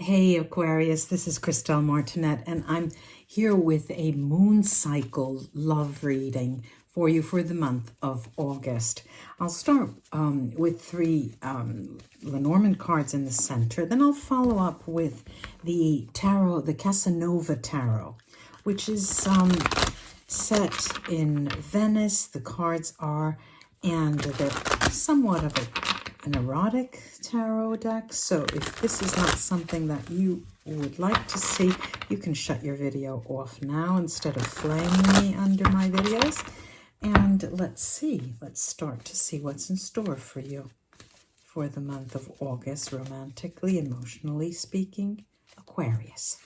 Hey Aquarius, this is Christelle Martinette, and I'm here with a moon cycle love reading for you for the month of August. I'll start with three Lenormand cards in the center. Then I'll follow up with the tarot, the Casanova Tarot, which is set in Venice. The cards are, and they're somewhat of an erotic tarot deck. So if this is not something that you would like to see, you can shut your video off now instead of flaming me under my videos. And let's start to see what's in store for you for the month of August, romantically, emotionally speaking, Aquarius.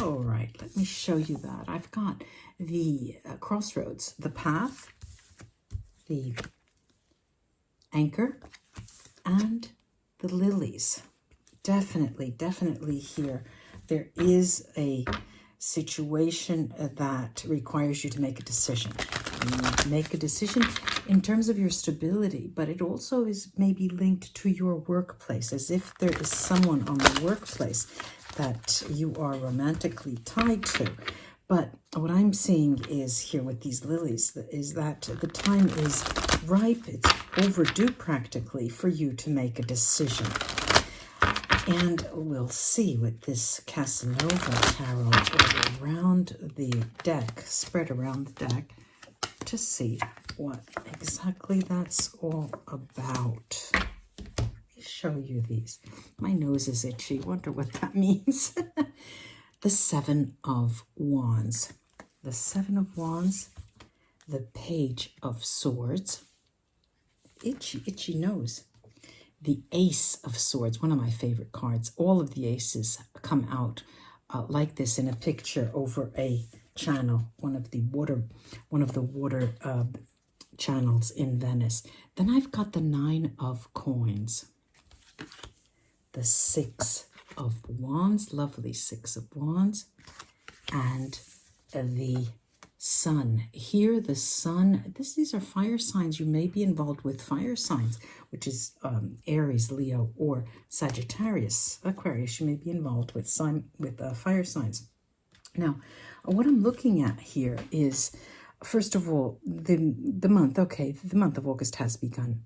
All right, let me show you that. I've got the crossroads, the path, the anchor, and the lilies. Definitely here there is a situation that requires you to make a decision. You need to make a decision in terms of your stability, but it also is maybe linked to your workplace, as if there is someone on the workplace that you are romantically tied to. But what I'm seeing is here with these lilies is that the time is ripe, it's overdue practically for you to make a decision. And we'll see with this Casanova Tarot around the deck, spread around the deck, to see what exactly that's all about. Let me show you these. My nose is itchy. Wonder what that means. The Seven of Wands. The Seven of Wands, the Page of Swords, itchy nose. The Ace of Swords, one of my favorite cards. All of the aces come out like this in a picture over a channel, one of the water channels in Venice. Then I've got the Nine of Coins, the Six of Wands, lovely Six of Wands, and the Sun. Here, the Sun, these are fire signs. You may be involved with fire signs, which is Aries, Leo, or Sagittarius. Aquarius, you may be involved with fire signs. Now, what I'm looking at here is, first of all, the month. Okay, the month of August has begun.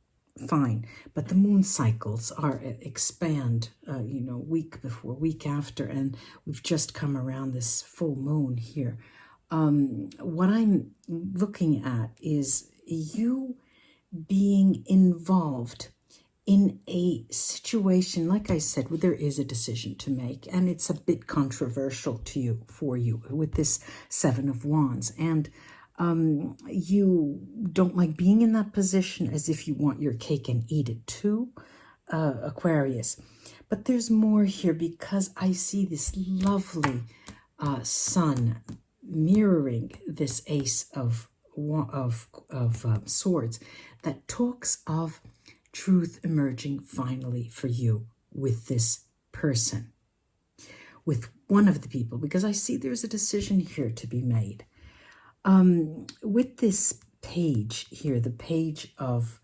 Fine, but the moon cycles are expand, week before, week after, and we've just come around this full moon here. What I'm looking at is you being involved in a situation, like I said, where there is a decision to make, and it's a bit controversial for you with this Seven of Wands, and you don't like being in that position, as if you want your cake and eat it too, Aquarius. But there's more here, because I see this lovely sun mirroring this Ace of Swords that talks of truth emerging finally for you with this person, with one of the people, because I see there's a decision here to be made. With this page here, the Page of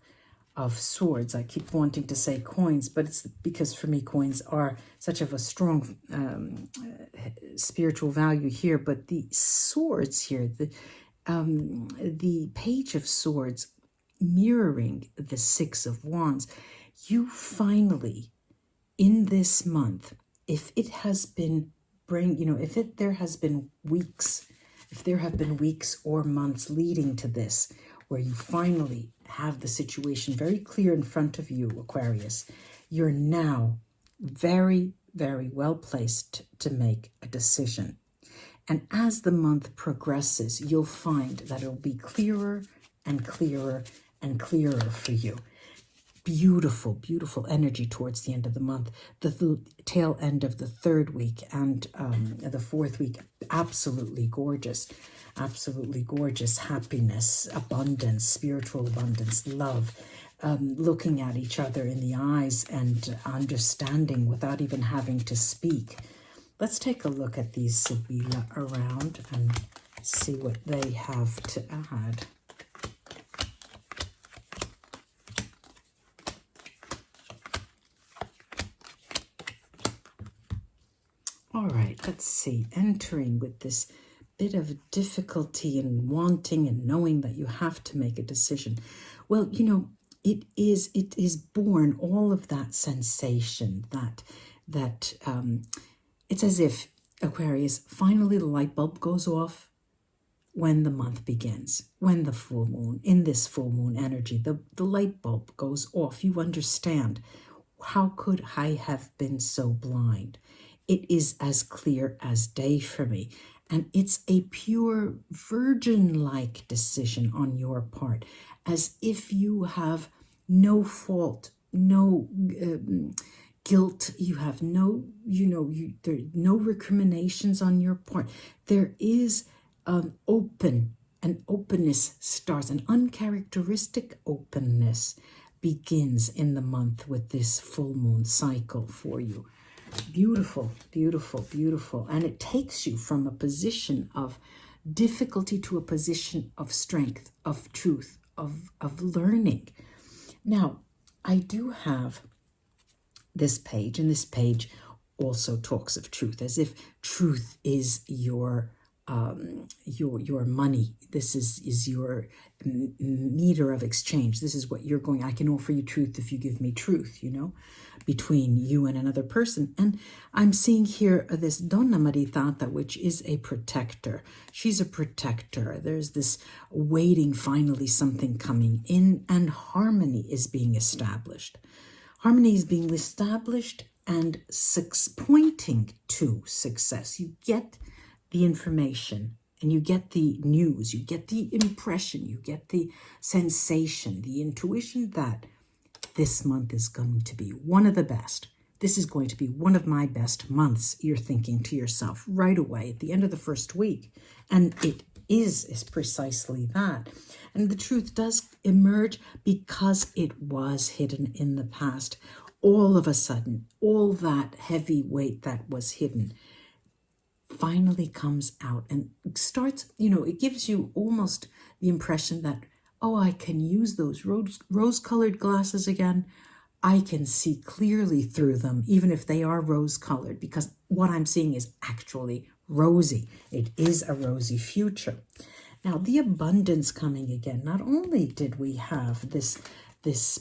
Swords, I keep wanting to say coins, but it's because for me coins are such of a strong spiritual value here. But the swords here, the Page of Swords mirroring the Six of Wands, you finally, in this month, if it has been there have been weeks or months leading to this, where you finally have the situation very clear in front of you, Aquarius, you're now very, very well placed to make a decision. And as the month progresses, you'll find that it'll be clearer and clearer and clearer for you. Beautiful, beautiful energy towards the end of the month. The tail end of the third week and the fourth week, absolutely gorgeous. Absolutely gorgeous. Happiness, abundance, spiritual abundance, love, looking at each other in the eyes and understanding without even having to speak. Let's take a look at these Sibilla around and see what they have to add. All right, let's see. Entering with this bit of difficulty and wanting and knowing that you have to make a decision. Well, you know, it is born, all of that sensation, that it's as if, Aquarius, finally the light bulb goes off when the month begins, when the full moon, in this full moon energy, the light bulb goes off. You understand, how could I have been so blind? It is as clear as day for me. And it's a pure virgin-like decision on your part, as if you have no fault, no guilt, you have no, there are no recriminations on your part. There is an openness starts, an uncharacteristic openness begins in the month with this full moon cycle for you. Beautiful, beautiful, beautiful. And it takes you from a position of difficulty to a position of strength, of truth, of learning. Now, I do have this page, and this page also talks of truth, as if truth is your money. This is your meter of exchange. This is what you're going, I can offer you truth if you give me truth, between you and another person. And I'm seeing here this Donna Maritata, which is a protector. She's a protector. There's this waiting, finally something coming in, and harmony is being established. Harmony is being established and pointing to success. You get the information and you get the news, you get the impression, you get the sensation, the intuition that this month is going to be one of the best. This is going to be one of my best months, you're thinking to yourself right away at the end of the first week. And it is precisely that. And the truth does emerge because it was hidden in the past. All of a sudden, all that heavy weight that was hidden finally comes out and starts, it gives you almost the impression that, oh, I can use those rose-colored glasses again. I can see clearly through them, even if they are rose-colored, because what I'm seeing is actually rosy. It is a rosy future. Now, the abundance coming again. Not only did we have this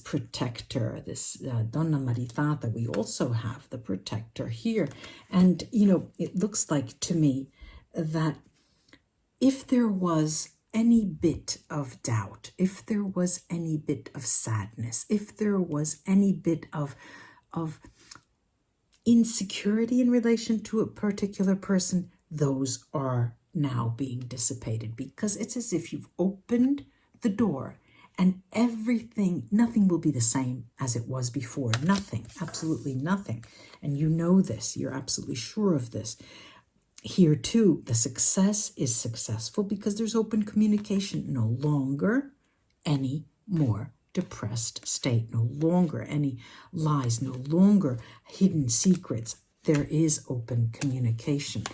protector, this Donna Maritata, we also have the protector here. And, it looks like to me that if there was any bit of doubt, if there was any bit of sadness, if there was any bit of insecurity in relation to a particular person, those are now being dissipated, because it's as if you've opened the door and nothing will be the same as it was before. Nothing, absolutely nothing. And you know this, you're absolutely sure of this. Here too, the success is successful because there's open communication. No longer any more depressed state, no longer any lies, no longer hidden secrets. There is open communication.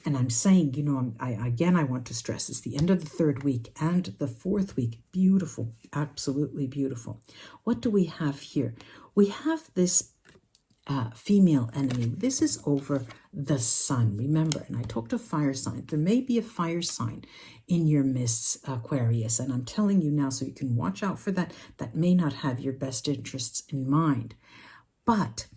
And I'm saying, I want to stress, it's the end of the third week and the fourth week. Beautiful, absolutely beautiful. What do we have here? We have this female enemy. This is over the sun. Remember, and I talked of fire sign. There may be a fire sign in your midst, Aquarius, and I'm telling you now so you can watch out for that. That may not have your best interests in mind. But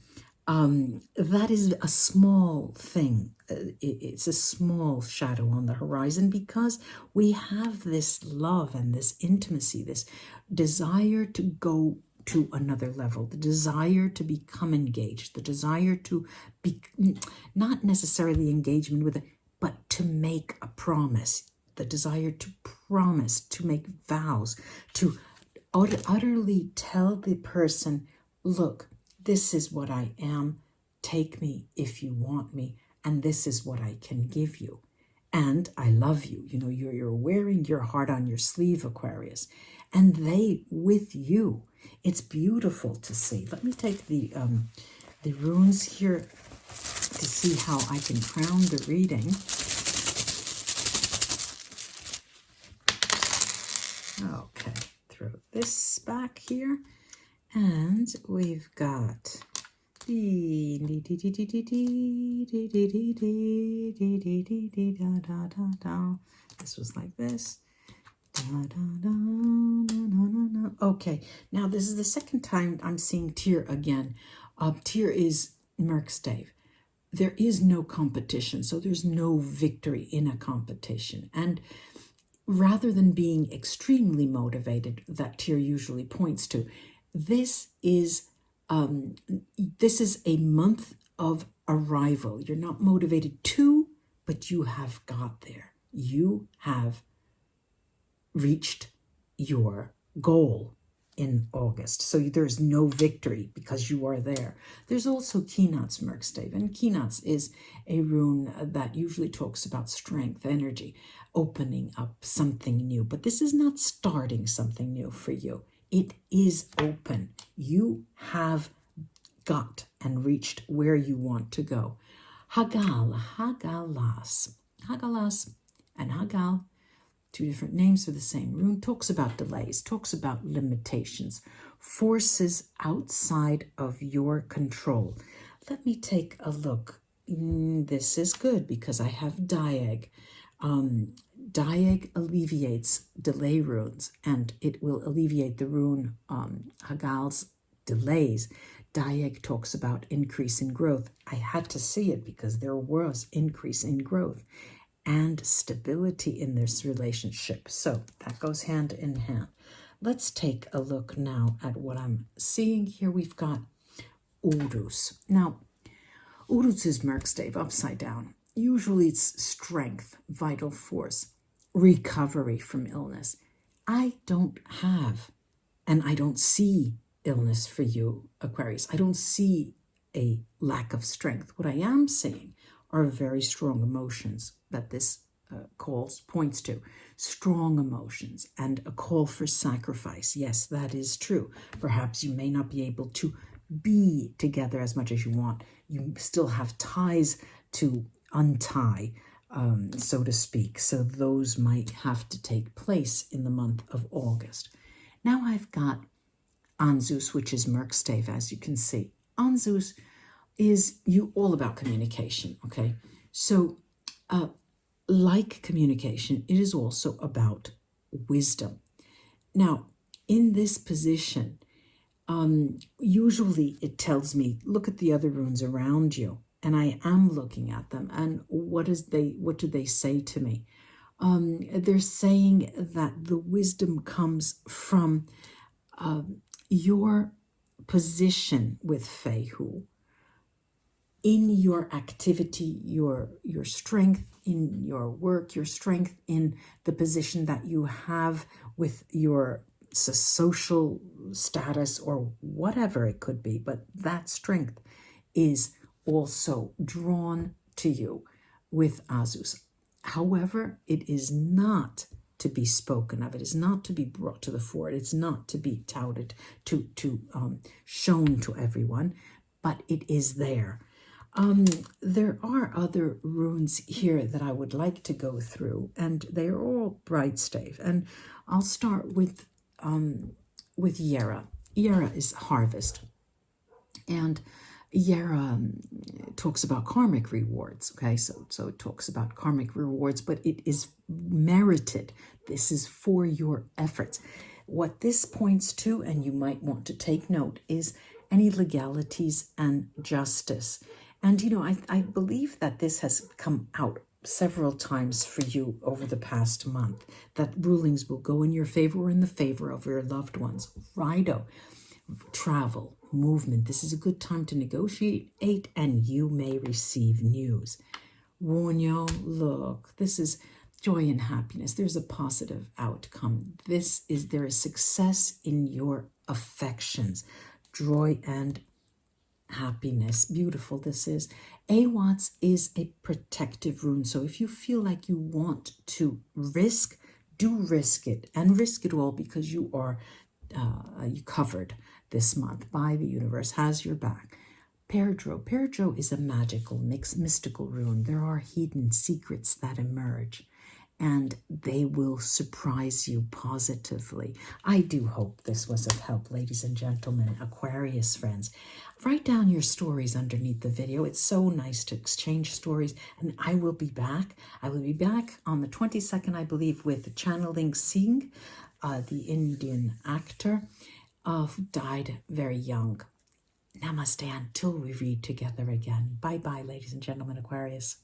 that is a small thing. It's a small shadow on the horizon, because we have this love and this intimacy, this desire to go to another level, the desire to become engaged, the desire to be, not necessarily engagement with it, but to make a promise, the desire to promise, to make vows, to utterly tell the person, look, this is what I am, take me if you want me, and this is what I can give you. And I love you. You're wearing your heart on your sleeve, Aquarius, and they with you. It's beautiful to see. Let me take the runes here to see how I can crown the reading. Okay, throw this back here. And we've got This was like this. Okay, now this is the second time I'm seeing Tyr again. Tyr is Merkstave. There is no competition, so there's no victory in a competition. And rather than being extremely motivated, that Tyr usually points to, this is a month of arrival. You're not motivated to, but you have got there. You have reached your goal in August. So there's no victory because you are there. There's also Kinat's Merkstave, and Kinat's is a rune that usually talks about strength, energy, opening up something new. But this is not starting something new for you. It is open. You have got and reached where you want to go. Hagal, Hagalas, Hagalas and Hagal, two different names for the same rune, talks about delays, talks about limitations, forces outside of your control. Let me take a look. This is good because I have Diag. Diag alleviates delay runes, and it will alleviate the rune Hagal's delays. Diag talks about increase in growth. I had to see it because there was increase in growth and stability in this relationship. So that goes hand in hand. Let's take a look now at what I'm seeing here. We've got Urus. Now, Urus is Merkstave, upside down. Usually it's strength, vital force, recovery from illness. I don't have, and I don't see illness for you, Aquarius. I don't see a lack of strength. What I am seeing are very strong emotions that this points to. Strong emotions and a call for sacrifice. Yes, that is true. Perhaps you may not be able to be together as much as you want. You still have ties to untie, so to speak. So those might have to take place in the month of August. Now I've got Anzus, which is Merkstave, as you can see. Anzus is all about communication, okay? So like communication, it is also about wisdom. Now, in this position, usually it tells me, look at the other runes around you, and I am looking at them, and what do they say to me? They're saying that the wisdom comes from your position with Fehu, in your activity, your strength in your work, your strength in the position that you have with your social status or whatever it could be, but that strength is also drawn to you with Azus. However, it is not to be spoken of. It is not to be brought to the fore. It's not to be touted, to shown to everyone, but it is there. There are other runes here that I would like to go through, and they are all Brightstave. And I'll start with Yera. Yera is harvest, and Yera talks about karmic rewards. Okay, so it talks about karmic rewards, but it is merited. This is for your efforts. What this points to, and you might want to take note, is any legalities and justice. And, I believe that this has come out several times for you over the past month, that rulings will go in your favor or in the favor of your loved ones. Righto. Travel, movement. This is a good time to negotiate, and you may receive news. Wonyo, look, this is joy and happiness. There's a positive outcome. There is success in your affections, joy and happiness. Beautiful this is. Awats is a protective rune. So if you feel like you want to risk, do risk it, and risk it all, because you are covered this month by the universe, has your back. Perdro is a magical, mystical rune. There are hidden secrets that emerge. and they will surprise you positively. I do hope this was of help, ladies and gentlemen, Aquarius friends. Write down your stories underneath the video. It's so nice to exchange stories, and I will be back. I will be back on the 22nd, I believe, with channeling Singh, the Indian actor who died very young. Namaste until we read together again. Bye-bye, ladies and gentlemen, Aquarius.